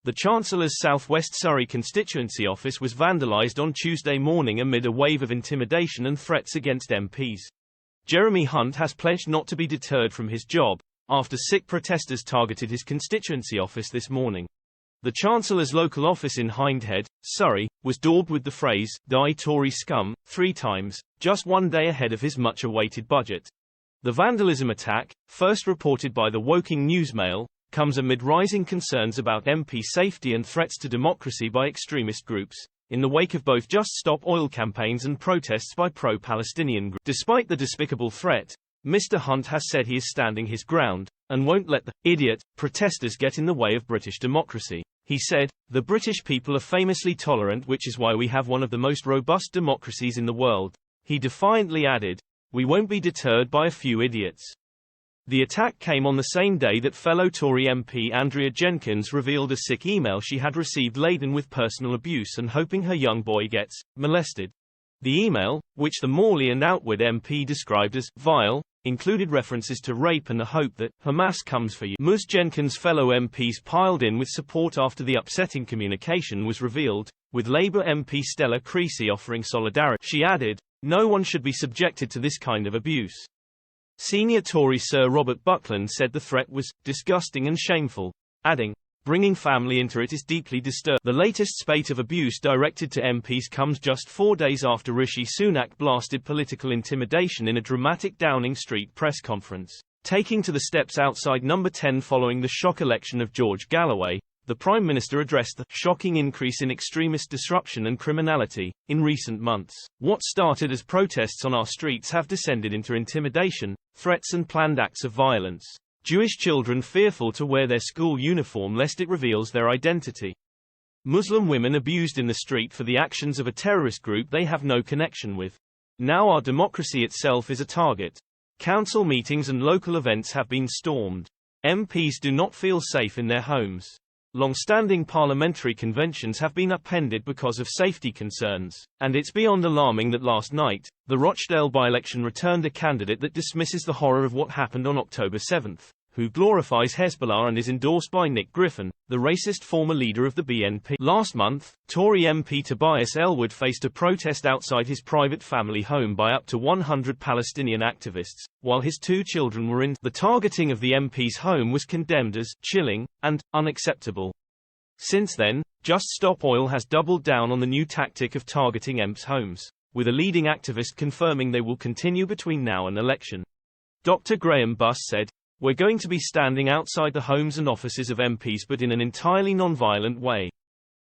The Chancellor's South West Surrey constituency office was vandalised on Tuesday morning amid a wave of intimidation and threats against MPs. Jeremy Hunt has pledged not to be deterred from his job, after sick protesters targeted his constituency office this morning. The Chancellor's local office in Hindhead, Surrey, was daubed with the phrase, "DlE TORY S-C-U-M," 3 times, just one day ahead of his much-awaited budget. The vandalism attack, first reported by the Woking Newsmail, comes amid rising concerns about MP safety and threats to democracy by extremist groups, in the wake of both Just Stop Oil campaigns and protests by pro-Palestinian groups. Despite the despicable threat, Mr. Hunt has said he is standing his ground, and won't let the idiot protesters get in the way of British democracy. He said, "The British people are famously tolerant, which is why we have one of the most robust democracies in the world." He defiantly added, "We won't be deterred by a few idiots." The attack came on the same day that fellow Tory MP Andrea Jenkins revealed a sick email she had received laden with personal abuse and hoping her young boy gets molested. The email, which the Morley and Outwood MP described as vile, included references to rape and the hope that Hamas comes for you. Ms. Jenkins' fellow MPs piled in with support after the upsetting communication was revealed, with Labour MP Stella Creasy offering solidarity. She added, "No one should be subjected to this kind of abuse." Senior Tory Sir Robert Buckland said the threat was disgusting and shameful, adding, "Bringing family into it is deeply disturbing." The latest spate of abuse directed to MPs comes just 4 days after Rishi Sunak blasted political intimidation in a dramatic Downing Street press conference. Taking to the steps outside Number 10 following the shock election of George Galloway, the Prime Minister addressed the shocking increase in extremist disruption and criminality in recent months. What started as protests on our streets have descended into intimidation, threats and planned acts of violence. Jewish children fearful to wear their school uniform lest it reveals their identity. Muslim women abused in the street for the actions of a terrorist group they have no connection with. Now our democracy itself is a target. Council meetings and local events have been stormed. MPs do not feel safe in their homes. Long-standing parliamentary conventions have been upended because of safety concerns, and it's beyond alarming that last night, the Rochdale by-election returned a candidate that dismisses the horror of what happened on October 7, who glorifies Hezbollah and is endorsed by Nick Griffin, the racist former leader of the BNP. Last month, Tory MP Tobias Ellwood faced a protest outside his private family home by up to 100 Palestinian activists, while his 2 children were in. The targeting of the MP's home was condemned as chilling and unacceptable. Since then, Just Stop Oil has doubled down on the new tactic of targeting MPs' homes, with a leading activist confirming they will continue between now and election. Dr. Graham Buss said, "We're going to be standing outside the homes and offices of MPs but in an entirely non-violent way.